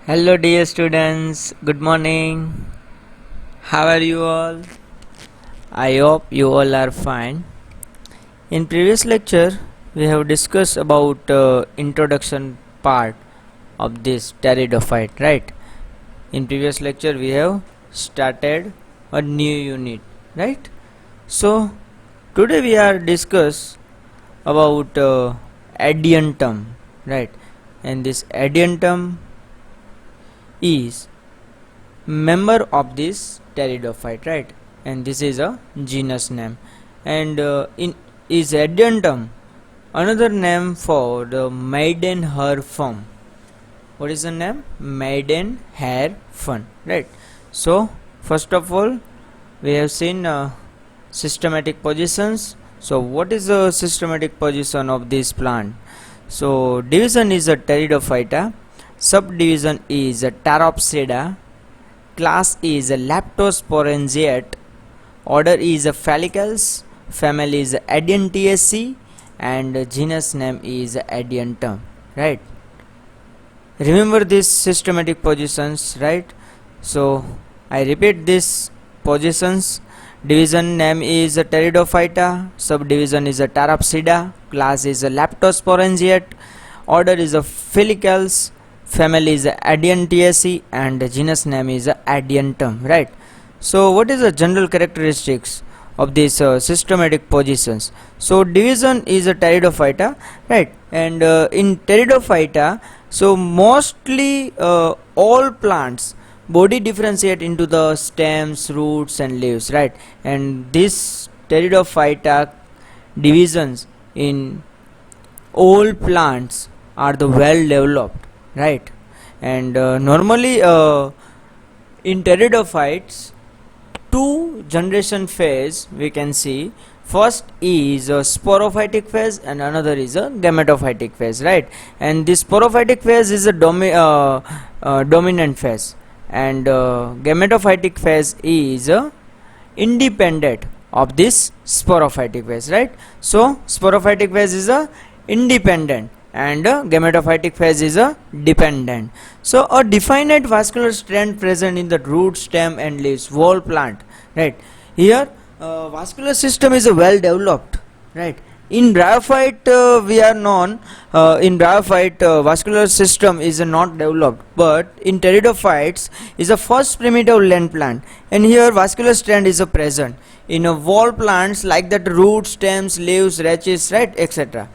Hello, dear students. Good morning. How are you all? I hope you all are fine. In previous lecture, we have discussed about introduction part of this pteridophyte, right? In previous lecture, we have started a new unit, right? So today we are discuss about adiantum, right? And this adiantum is member of this pteridophyte, right? And this is a genus name, and in is adiantum another name for the maiden hair form. What is the name? Maiden hair fern, right? So first of all, we have seen systematic positions. So what is the systematic position of this plant? So division is a pteridophyta, subdivision is a Pteropsida, class is a Leptosporangiate, order is a Follicles, family is Adiantiaceae, and genus name is Adiantum, right? Remember these systematic positions, right? So I repeat these positions. Division name is a Pteridophyta, subdivision is a Pteropsida, class is a Leptosporangiate, order is a Follicles, family is Adiantiaceae, and genus name is Adiantum, right? So what is the general characteristics of these systematic positions? So division is a Pteridophyta, right? And in Pteridophyta, so mostly all plants body differentiate into the stems, roots and leaves, right? And this Pteridophyta divisions in all plants are the well developed, right? And normally in pteridophytes, two generation phase we can see. First is a sporophytic phase and another is a gametophytic phase, right? And this sporophytic phase is a dominant phase, and gametophytic phase is independent of this sporophytic phase, right? So sporophytic phase is a independent and gametophytic phase is a dependent. So a definite vascular strand present in the root, stem and leaves whole plant, right? Here vascular system is well developed, right? In bryophyte we are known, in bryophyte vascular system is not developed, but in pteridophytes is a first primitive land plant, and here vascular strand is present in a wall plants like that root, stems, leaves, rachis, right, etc.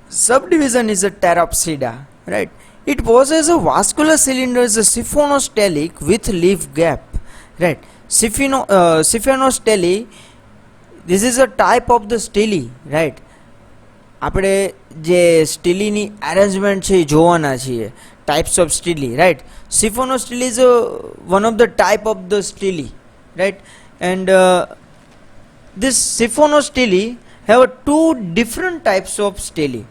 Subdivision is a Pteropsida, right? It possesses a vascular cylinder is a siphonostelic with leaf gap, right? Siphonosteli, this is a type of the stele, right? આપણે જે સ્ટીલીની arrangement છે એ જોવાના છીએ, types of stele, right? Siphonostele is one of the type of the stele, right? And this siphonostele have two different types of stele,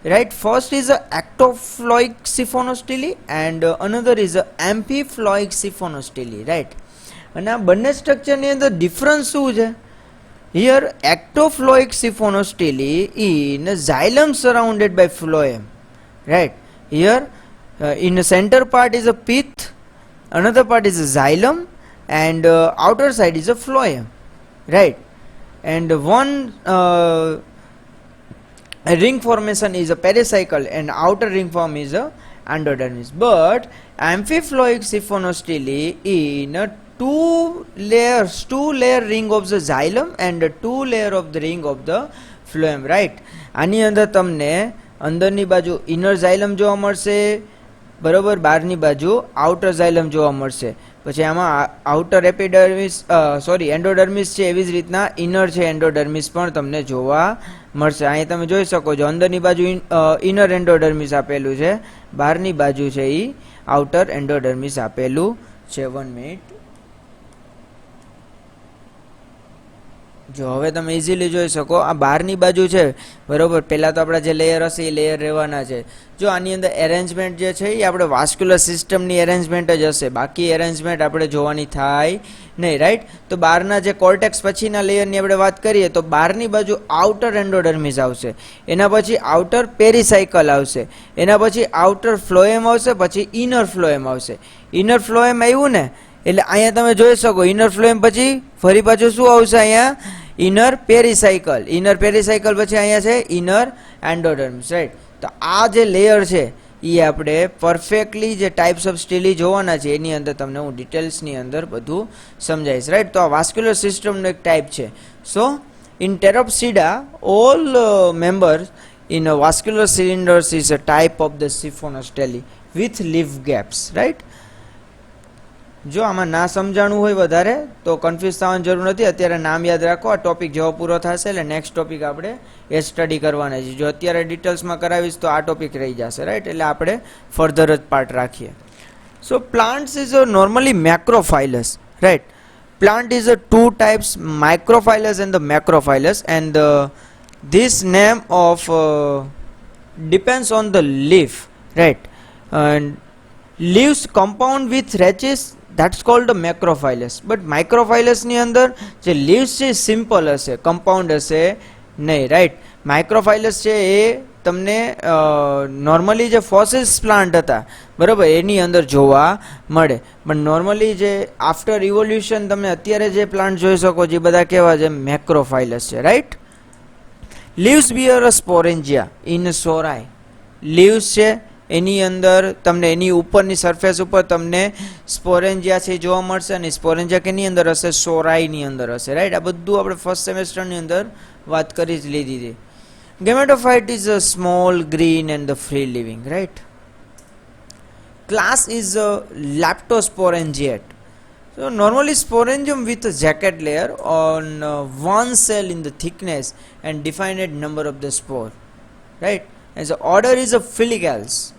right? First is a ectoploic siphonostele and another is a amphiploic siphonostele, right? અને આ બંને સ્ટ્રક્ચરની અંદર difference શું છે? Here ectoploic siphonostele in xylem surrounded by phloem, right? Here in the center part is a pith, another part is a xylem, and outer side is a phloem, right? And one ring formation is a pericycle and outer ring form is a endodermis. But amphiploic siphonostele in a two layer ring of the xylem and two layer of the ring of the phloem, right? આની અંદર તમને અંદરની બાજુ inner ઝાયલમ જોવા મળશે, બરોબર, બહારની બાજુ આઉટર ઝાયલમ જોવા મળશે. પછી આમાં આઉટર એપિડર્મિસ એન્ડોડર્મિસ છે, એવી જ રીતના ઇનર છે એન્ડોડર્મિસ પણ તમને જોવા મળશે. અહીં તમે જોઈ શકો છો અંદરની બાજુ ઇનર એન્ડોડર્મિસ આપેલું છે, બહારની બાજુ છે એ આઉટર એન્ડોડર્મિસ આપેલું છે. 1 મિનિટ. જો હવે તમે ઇઝીલી જોઈ શકો આ બહારની બાજુ છે બરોબર. પહેલાં તો આપણા જે લેયર હશે એ લેયર રહેવાના છે. જો આની અંદર એરેન્જમેન્ટ જે છે એ આપણે વાસ્ક્યુલર સિસ્ટમની એરેન્જમેન્ટ જ હશે, બાકી એરેન્જમેન્ટ આપણે જોવાની થાય નહીં, રાઈટ. તો બહારના જે કોર્ટેક્સ પછીના લેયરની આપણે વાત કરીએ તો બહારની બાજુ આઉટર એન્ડોડર્મિસ આવશે, એના પછી આઉટર પેરીસાયકલ આવશે, એના પછી આઉટર ફ્લોએમ આવશે, પછી ઇનર ફ્લોએમ આવશે. ઇનર ફ્લોએમ આવ્યું ને એટલે અહીંયા તમે જોઈ શકો ઇનર ફ્લોએમ પછી ફરી પાછું શું આવશે અહીંયા ઇનર પેરીસાયકલ. ઇનર પેરીસાયકલ પછી અહીંયા છે ઇનર એન્ડોડર્મિસ, રાઈટ. તો આ જે લેયર છે એ આપણે પરફેક્ટલી જે ટાઈપ્સ ઓફ સ્ટીલી જોવાના છે એની અંદર તમને હું ડિટેલ્સની અંદર બધું સમજાવીશ, રાઈટ. તો આ વાસ્ક્યુલર સિસ્ટમનો એક ટાઈપ છે. So in Pteropsida all members in a vascular cylinders is a type of the Siphonostellae with leaf gaps, right. જો આમાં ના સમજાણું હોય વધારે તો કન્ફ્યુઝ થવાની જરૂર નથી. અત્યારે નામ યાદ રાખો, આ ટોપિક જેવો પૂરો થશે એટલે નેક્સ્ટ ટોપિક આપણે એ સ્ટડી કરવાના છે. જો અત્યારે ડિટેલ્સમાં કરાવીશ તો આ ટોપિક રહી જશે, રાઈટ. એટલે આપણે ફર્ધર જ પાર્ટ રાખીએ. So plants is normally macrophyllous, right. Plant is a two types, microphyllus and the macrophyllus, and this name of depends on the leaf, right. And leaves compound with rachis, that's called the macrophyllus. But microphyllus ની અંદર જે leaves છે simple હશે, compound હશે નહીં, right. માઇક્રોફાઇલસ છે એ તમને normally જે ફોસિલ્સ પ્લાન્ટ હતા બરાબર એની અંદર જોવા મળે, પણ નોર્મલી જે આફ્ટર ઇવોલ્યુશન તમે અત્યારે જે પ્લાન્ટ જોઈ શકો છો એ બધા કેવા છે, મેક્રોફાઇલસ છે, right. Leaves bear a sporangia in sori. Leaves છે એની અંદર તમને એની ઉપરની સરફેસ ઉપર તમને સ્પોરેન્જિયા છે જોવા મળશે, અને સ્પોરેન્જિયા કેની અંદર હશે, સોરાયની અંદર હશે, રાઈટ. આ બધું આપણે ફર્સ્ટ સેમેસ્ટરની અંદર વાત કરી જ લીધી હતી. Gametophyte is a small, green and the free living, right. Class is a Leptosporangiate. So normally sporangium with a jacket layer on one cell in the thickness and defined number of the spore, right. And the order is a Filigales.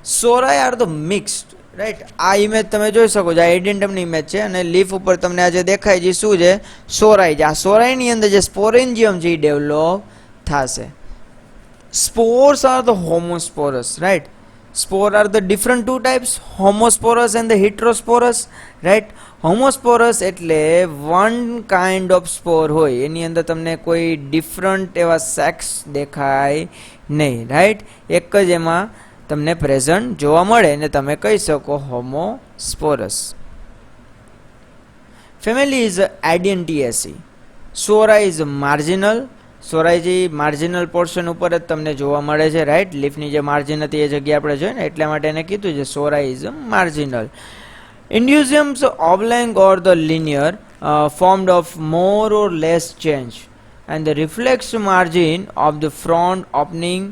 Sorae are the mixed, right. આ image તમે જોઈ શકો છો, આ એડેન્ટમની image છે અને leaf ઉપર તમને આ જે દેખાય છે શું છે, સોરાય છે. આ સોરાયની અંદર જે સ્પોરેન્જિયમ છે એ ડેવલપ થશે. Spores are the homosporous, right. Spore are the different two types, homosporous and the heterosporous, right. Homosporous એટલે one kind of spore હોય, એની અંદર તમને કોઈ ડિફરન્ટ એવા સેક્સ દેખાય નહીં, રાઈટ. એક જ એમાં તમને પ્રેઝન્ટ જોવા મળે અને તમે કહી શકો homosporous. Family is Adiantaceae. Sori is marginal. સોરાયજી માર્જિનલ પોર્શન ઉપર જ તમને જોવા મળે છે, રાઈટ. લીફની જે માર્જિન હતી એ જગ્યાએ આપણે જોઈએ ને એટલા માટે એને કીધું છે sori is marginal. Indusiums oblong or the linear formed of more or less change and the reflex margin of the front opening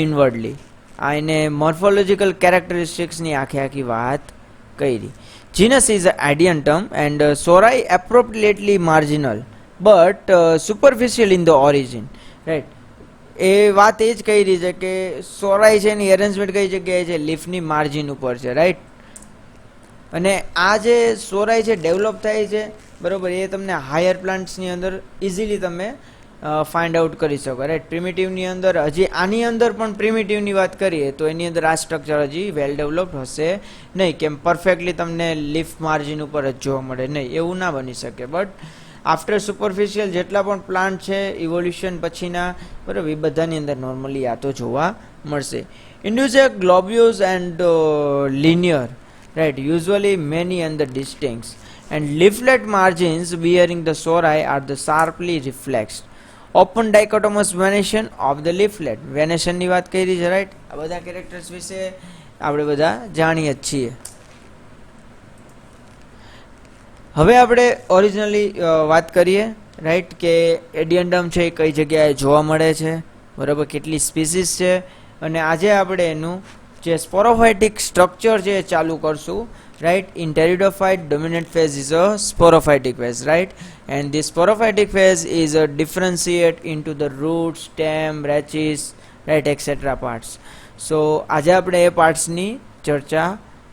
inwardly. આ એને મોર્ફોલોજીકલ કેરેક્ટરિસ્ટિક્સની આખી વાત કરી. Genus is Adiantum and sori appropriately marginal but superficial in the origin, right. એ વાત એ જ કહી રહી છે કે સોરાય છે એની એરેન્જમેન્ટ કઈ જગ્યાએ છે, લીફની માર્જિન ઉપર છે, રાઈટ. અને આ જે સોરાય છે ડેવલપ થાય છે બરાબર એ તમને હાયર પ્લાન્ટ્સની અંદર ઇઝીલી તમે ફાઇન્ડ આઉટ કરી શકો, રાઈટ. પ્રિમિટિવની અંદર હજી આની અંદર પણ પ્રિમિટિવની વાત કરીએ તો એની અંદર આ સ્ટ્રક્ચર હજી વેલ ડેવલપ્ડ હશે નહીં, કેમ પરફેક્ટલી તમને લીફ માર્જિન ઉપર જ જોવા મળે નહીં, એવું ના બની શકે. બટ આફ્ટર સુપરફિશિયલ જેટલા પણ પ્લાન્ટ છે ઇવોલ્યુશન પછીના બરાબર એ બધાની અંદર નોર્મલી આ તો જોવા મળશે. Indusia globules and linear, right. Usually many and the distinct and leaflet margins bearing the sorae are the sharply reflexed. Open dichotomous venation of the leaflet. Venation ની વાત કરી છે, રાઈટ. આ બધા કેરેક્ટર્સ વિશે આપણે બધા જાણીએ જ છીએ. હવે આપણે ઓરિજિનલી વાત કરીએ, રાઈટ, કે એડિયન્ડમ છે એ કઈ જગ્યાએ જોવા મળે છે બરાબર, કેટલી સ્પીસીસ છે, અને આજે આપણે એનું જે સ્પોરોફાઇટિક સ્ટ્રક્ચર છે એ ચાલુ કરશું, right. In pteridophyte dominant phase is a sporophytic phase, right. And the sporophytic phase is a differentiate into the root, stem, branches, right, etcetera parts. So આજે આપણે એ પાર્ટ્સની ચર્ચા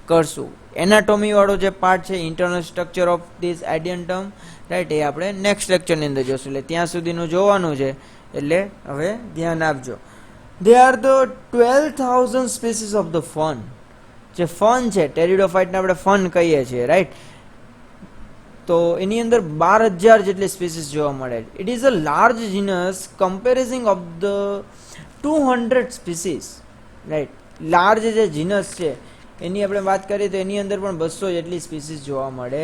કરશું. એનાટોમી વાળો જે પાર્ટ છે internal structure of this Adiantum, right, એ આપણે next લેક્ચરની અંદર જોશું. એટલે ત્યાં સુધીનું જોવાનું છે, એટલે હવે ધ્યાન આપજો. દે are the 12,000 species of the fun. જે ફન છે, ટેરિડોફાઇટને આપણે ફન કહીએ છીએ, રાઈટ. તો એની અંદર 12,000 જેટલી સ્પીસીસ જોવા મળે. It is a large genus comprising of the 200 species, right. Large જે જીનસ છે એની આપણે વાત કરીએ તો એની અંદર પણ 200 જેટલી સ્પીસીસ જોવા મળે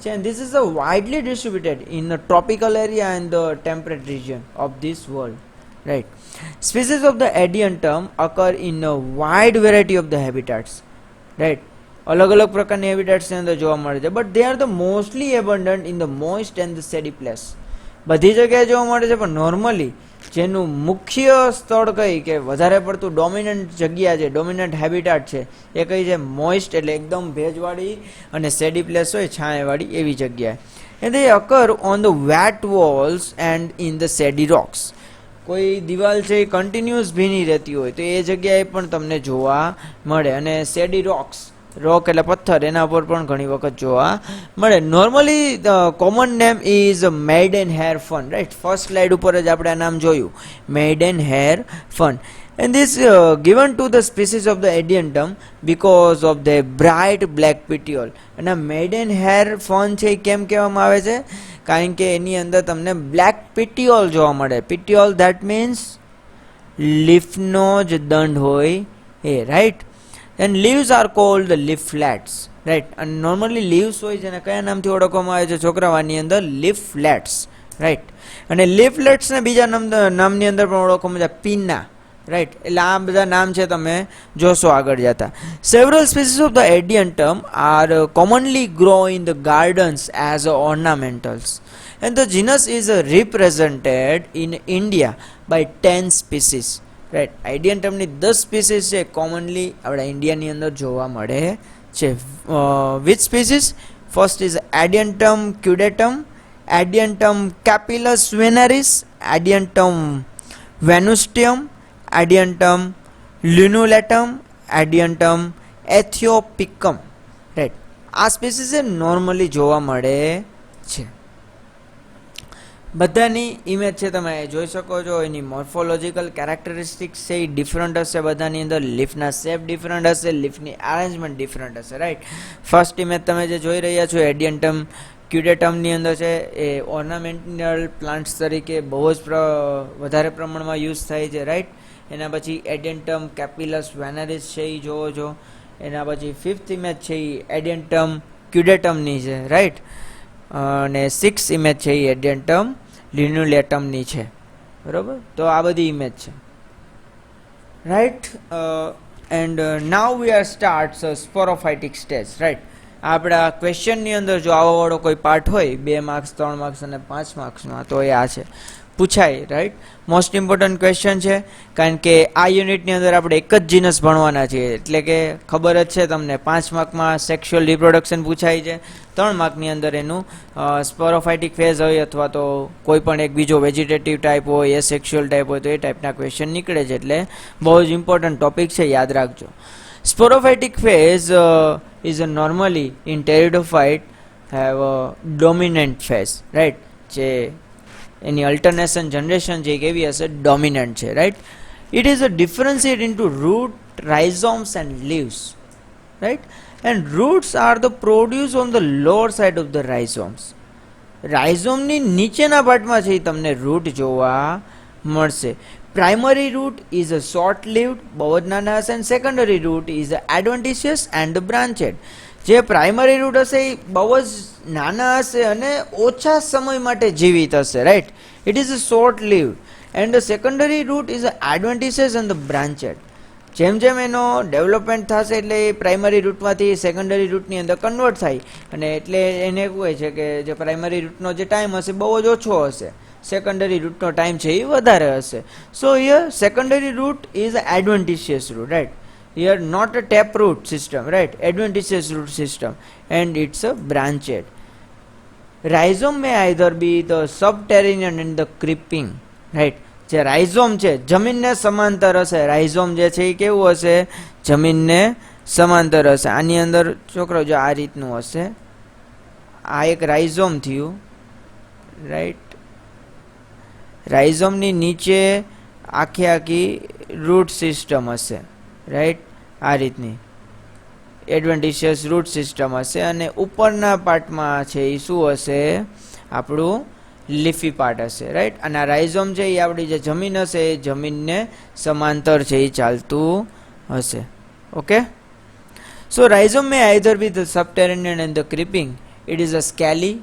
છે. And this is a widely distributed in the tropical area and the temperate region of this world, right. Species of the Adiantum occur in a wide variety of the habitats, right. અલગ અલગ પ્રકારની હેબિટાટ્સની અંદર જોવા મળે છે. But they are the mostly abundant in the moist and the shady place. બધી જગ્યાએ જોવા મળે છે, પણ નોર્મલી જેનું મુખ્ય સ્થળ કઈ કે વધારે પડતું ડોમિનન્ટ જગ્યા છે, ડોમિનન્ટ હેબિટાટ છે, એ કઈ છે? મોઇસ્ટ એટલે એકદમ ભેજવાળી અને સેડી પ્લેસ હોય, છાંયવાળી એવી જગ્યાએ. And they occur on the wet walls and in the shady rocks. કોઈ દિવાલ છે એ કન્ટિન્યુઅસ ભીની રહેતી હોય તો એ જગ્યાએ પણ તમને જોવા મળે. અને સેડી રોક્સ, રોક એટલે પથ્થર, એના પર પણ ઘણી વખત જોવા મળે. Normally common name is maidenhair fern, right. First slide ઉપર જ આપણે આ નામ જોયું, maidenhair fern. And this given to the species of the Adiantum because of the bright black petiole. અને મેઇડન હેર ફન છે એ કેમ કહેવામાં આવે છે? કારણ કે એની અંદર તમને બ્લેક પિટિયોલ જોવા મળે. પિટિયોલ ધેટ મીન્સ લીફનો જ દંડ હોય એ, right. And leaves are called the leaflets, right. અને નોર્મલી લીવ્સ હોય જેને કયા નામથી ઓળખવામાં આવે છે છોકરાવાની અંદર? Leaflets, right. અને લીફલેટ્સને બીજા નામની અંદર પણ ઓળખવામાં આવે, પીના, રાઈટ. એટલે આ બધા નામ છે, તમે જોશો આગળ જતા. Several species of the Adiantum are commonly grow in the gardens as ornamentals. And the genus is represented in India by 10 species, right. એડિયન્ટમની 10 સ્પીસીસ છે કોમનલી આપણા ઇન્ડિયાની અંદર જોવા મળે છે. Which species? First is Adiantum caudatum, Adiantum capillus veneris, Adiantum venustum, Adiantum lunulatum, Adiantum aethiopicum, right. આ species normally જોવા મળે છે. બધાની ઇમેજ છે તમે જોઈ શકો છો. એની મોર્ફોલોજીકલ કેરેક્ટરિસ્ટિક્સ છે એ ડિફરન્ટ હશે બધાની અંદર. લીફના શેપ ડિફરન્ટ હશે, લીફની અરેન્જમેન્ટ ડિફરન્ટ હશે, રાઈટ. ફર્સ્ટ ઇમેજ તમે જે જોઈ રહ્યા છો એડિયન્ટમ ક્યુડેટમની અંદર છે, એ ઓર્નામેન્ટલ પ્લાન્ટ્સ તરીકે બહુ જ વધારે પ્રમાણમાં યુઝ થાય છે, રાઈટ. એના પછી એડિયન્ટમ કેપિલસ વેનરિસ છે એ જોવો છો. એના પછી ફિફ્થ ઇમેજ છે એ એડિયન્ટમ ક્યુડેટમની છે, રાઈટ. અને 6th ઇમેજ છે એ એડિયન્ટમ લ્યુનુલેટમની છે, બરાબર. તો આ બધી ઇમેજ છે, right. And now we are start sporophytic stage, right. આપણા ક્વેશ્ચનની અંદર જો આવો વાળો કોઈ પાર્ટ હોય 2 માર્ક્સ 3 માર્ક્સ અને 5 માર્ક્સમાં તો એ આ છે, પૂછાય, રાઈટ. મોસ્ટ ઇમ્પોર્ટન્ટ ક્વેશ્ચન છે, કારણ કે આ યુનિટની અંદર આપણે એક જ જીનસ ભણવાના છીએ. એટલે કે ખબર જ છે તમને, 5 માર્કમાં સેક્સ્યુઅલ રિપ્રોડક્શન પૂછાય છે, 3 માર્કની અંદર એનું સ્પોરોફાઇટિક ફેઝ હોય અથવા તો કોઈ પણ એક બીજો વેજીટેટિવ ટાઈપ હોય, એ સેક્સ્યુઅલ ટાઈપ હોય, તો એ ટાઈપના ક્વેશ્ચન નીકળે છે. એટલે બહુ જ ઇમ્પોર્ટન્ટ ટોપિક છે, યાદ રાખજો. Sporophytic phase is normally in pteridophyte have dominant phase, right. જે એની અલ્ટરનેશન જનરેશન છે કેવી હશે? ડોમિનન્ટ છે, right. It is a differentiate into root, rhizomes and leaves, right. And roots are the produce on the lower side of the rhizomes. રાઇઝોમની નીચેના પાર્ટમાં છે તમને રૂટ જોવા મળશે. Primary root is a short lived, બહુ જ નાના હશે. And secondary root is adventitious and બ્રાન્ચેડ. જે પ્રાઇમરી રૂટ હશે એ બહુ જ નાના હશે અને ઓછા સમય માટે જીવિત હશે, right. It is a short lived. And the secondary root is adventitious and the branched. જેમ જેમ એનો ડેવલપમેન્ટ થશે એટલે એ પ્રાઇમરી રૂટમાંથી સેકન્ડરી રૂટની અંદર કન્વર્ટ થાય, અને એટલે એને એવું હોય છે કે જે પ્રાઇમરી રૂટનો જે ટાઈમ હશે બહુ જ ઓછો હશે, સેકન્ડરી રૂટનો ટાઈમ છે એ વધારે હશે. So here secondary root is adventitious root, right. Here not a tap root system, right? Adventitious root system, and it's a branched. Rhizome may either be the subterranean and the creeping, right? જે રાઇઝોમ છે જમીનને સમાંતર હશે. રાઇઝોમ જે છે એ કેવું હશે? જમીનને સમાંતર હશે. આની અંદર છોકરો જો આ રીતનું હશે, આ એક રાઇઝોમ થયું, રાઈટ. રાઇઝોમની નીચે આખી રૂટ સિસ્ટમ હશે, રાઈટ, આ રીતની એડવેન્ટિશિયસ રૂટ સિસ્ટમ હશે, અને ઉપરના પાર્ટમાં છે એ શું હશે, આપણું લીફી પાર્ટ હશે, રાઈટ. અને આ રાઇઝોમ છે એ આપણી જે જમીન હશે એ જમીનને સમાંતર છે એ ચાલતું હશે. Okay. So rhizome may either be the subterranean and the creeping. It is a scaly,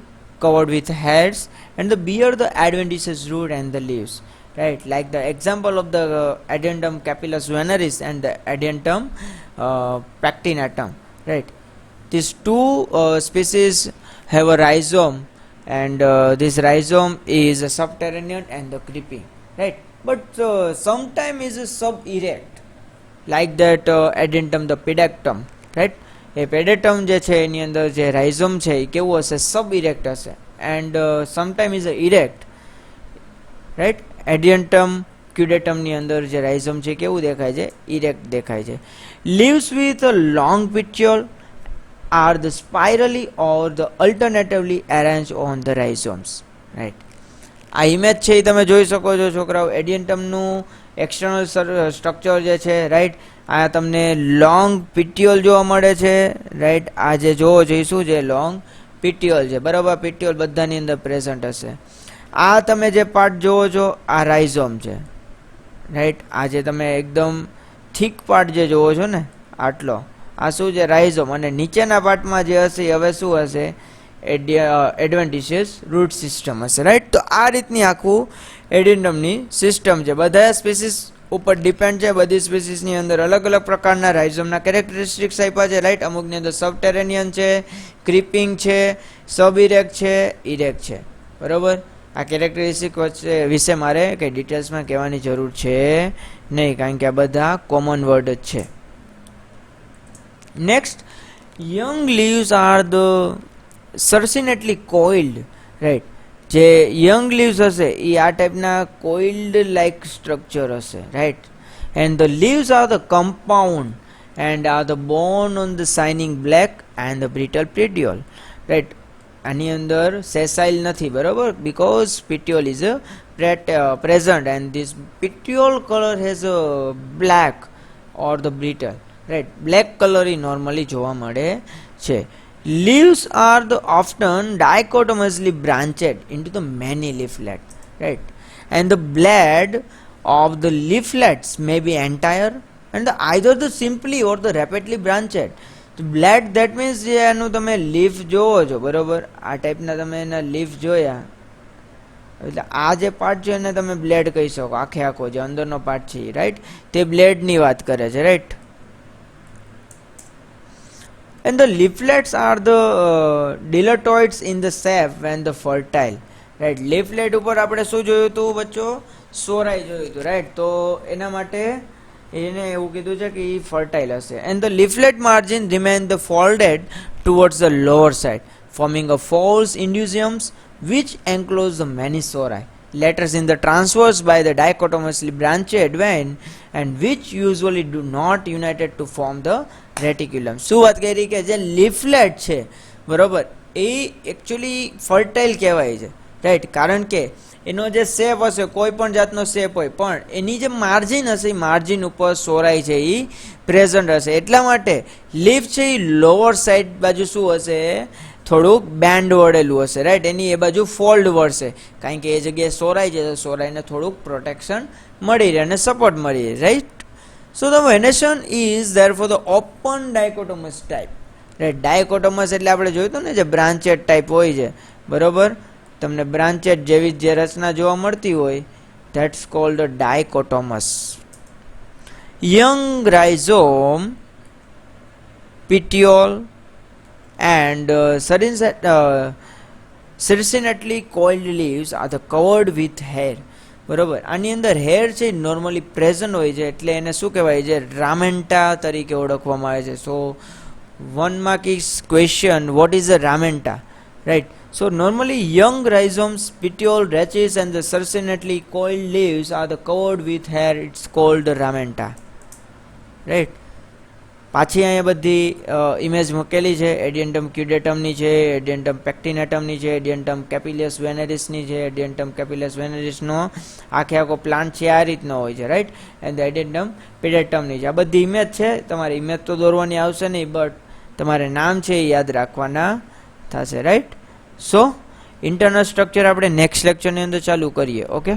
covered with hairs, and the bear the adventitious root and the leaves. Right, like the example of the Adentum capillus veneris and the Adentum pactinatum. Right, these two species have a rhizome, and this rhizome is a subterranean and the creeping. Right, but sometimes is a sub-erect, like that Adentum the pedactum. Right, એ pedatum જે છે એની અંદર જે રાઇઝોમ છે એ કેવું હશે, સબ ઇરેક્ટ હશે, and sometime is erect, right. Adiantum ક્યુડેટમની અંદર જે રાઇઝોમ છે કેવું દેખાય છે, ઇરેક્ટ દેખાય છે. Leaves with a long petiole are the spirally or the alternatively arrange on the rhizomes. Right, આ ઇમેજ છે એ તમે જોઈ શકો છો છોકરાઓ. એડિયન્ટમનું એક્સટર્નલ સ્ટ્રક્ચર જે છે, રાઈટ, આ તમને લોંગ પિટ્યુલ જોવા મળે છે, રાઈટ. આ જે જોવો છો એ શું છે, લોંગ પિટ્યુલ છે, બરાબર. પિટ્યુલ બધાની અંદર પ્રેઝન્ટ હશે. આ તમે જે પાર્ટ જોવો છો આ રાઇઝોમ છે, રાઈટ. આ જે તમે એકદમ થીક પાર્ટ જે જોવો છો ને આટલો, આ શું છે, રાઇઝોમ. અને નીચેના પાર્ટમાં જે હશે એ હવે શું હશે, એડવેન્ટિશિયસ રૂટ સિસ્ટમ હશે, રાઈટ. તો આ રીતની આખું એડિન્ડમની સિસ્ટમ છે. બધા સ્પીસીસ ઉપર ડિપેન્ડ છે. બધી સ્પીસીસની અંદર અલગ અલગ પ્રકારના રાઇઝોમના કેરેક્ટરિસ્ટિક્સ આપ્યા છે, રાઈટ. અમુકની અંદર સબટેરેનિયન છે, ક્રીપિંગ છે, સબ ઇરેક્ટ છે, ઇરેક્ટ છે, બરાબર. આ કેરેક્ટરિસ્ટિક વિશે મારે કંઈ ડિટેલ્સમાં કહેવાની જરૂર છે નહીં, કારણ કે આ બધા કોમન વર્ડ જ છે. Next, young leaves are the circinately coiled, right. જે યંગ લીવ્સ હશે એ આ ટાઈપના કોઇલ્ડ લાઇક સ્ટ્રક્ચર હશે, right. And the leaves are the compound and are the borne on the shining black and the brittle petiole, right. આની અંદર sessile નથી, બરાબર, because petiole is present and this petiole colour has black or the brittle, right. Black colour એ normally જોવા મળે છે. Leaves are the often dichotomously branched into the many leaflets, right? And the blade of the leaflets may be entire and either the simply or the rapidly branched. The blade, that means જે એનું તમે leaf જોવો છો, બરોબર, આ ટાઈપના તમે એના લીફ જોયા, એટલે આ જે પાર્ટ છે એને તમે બ્લેડ કહી શકો. આખો જે અંદરનો પાર્ટ છે, રાઈટ, તે બ્લેડની વાત કરે છે, right. And the leaflets are the dilatoids in the sap when the fertile, right. leaflet ઉપર આપણે શું જોયું હતું બચ્ચો, સોરાઈ જોયું હતું, રાઈટ. તો એના માટે એને એવું કીધું છે કે એ ફર્ટાઇલ હશે. And the leaflet margin remain the folded towards the lower side, forming a false indusiums which enclose the many sorae. Letters in the transverse by the dichotomously branched vein and which usually do not united to form the reticulum. શું વાત કરી કે જે લીફલેટ છે, બરોબર, એ actually fertile કહેવાય છે, right. કારણ કે એનો જે શેપ હશે, કોઈ પણ જાતનો શેપ હોય, પણ એની જે માર્જિન હશે એ માર્જિન ઉપર સોરાઈ છે એ પ્રેઝન્ટ હશે. એટલા માટે લીફ છે એ લોઅર સાઈડ બાજુ શું હશે, થોડુંક બેન્ડ વળેલું હશે, રાઈટ. એની એ બાજુ ફોલ્ડ વળશે, કારણ કે એ જગ્યાએ સોરાઈ છે, સોરાઈને થોડુંક પ્રોટેક્શન મળી રહે અને સપોર્ટ મળી રહે, right. So the venation is therefore the open dichotomous type, right. dichotomous એટલે આપણે જોયું હતું ને જે બ્રાન્ચેડ ટાઈપ હોય છે, બરોબર. તમને બ્રાન્ચેડ જેવી જે રચના જોવા મળતી હોય, that's called a dichotomous. Young rhizome, petiole and circinately coiled leaves are the covered with hair, બરોબર. આની અંદર હેર છે નોર્મલી પ્રેઝન્ટ હોય છે, એટલે એને શું કહેવાય છે, રામેન્ટા તરીકે ઓળખવામાં આવે છે. સો 1 mark is question, what is a ramenta, right. So normally young rhizomes, petiole, rachis and the circinately coiled leaves are the covered with hair. It's called the ramenta, right. પાછી અહીંયા બધી ઇમેજ મૂકેલી છે. એડિયન્ટમ ક્યુડેટમની છે, એડિયન્ટમ પેક્ટિનેટમની છે, એડિયન્ટમ કેપિલિયસ વેનેરિસની છે. એડિયન્ટમ કેપિલિયસ વેનેરિસનો આખો પ્લાન્ટ છે આ રીતનો હોય છે, રાઈટ. એન્ડ એડિયન્ટમ પેડેટમની છે. આ બધી ઇમેજ છે. તમારે ઇમેજ તો દોરવાની આવશે નહીં, બટ તમારે નામ છે એ યાદ રાખવાના થશે, રાઈટ. સો ઇન્ટરનલ સ્ટ્રક્ચર આપણે નેક્સ્ટ લેક્ચરની અંદર ચાલુ કરીએ. ઓકે.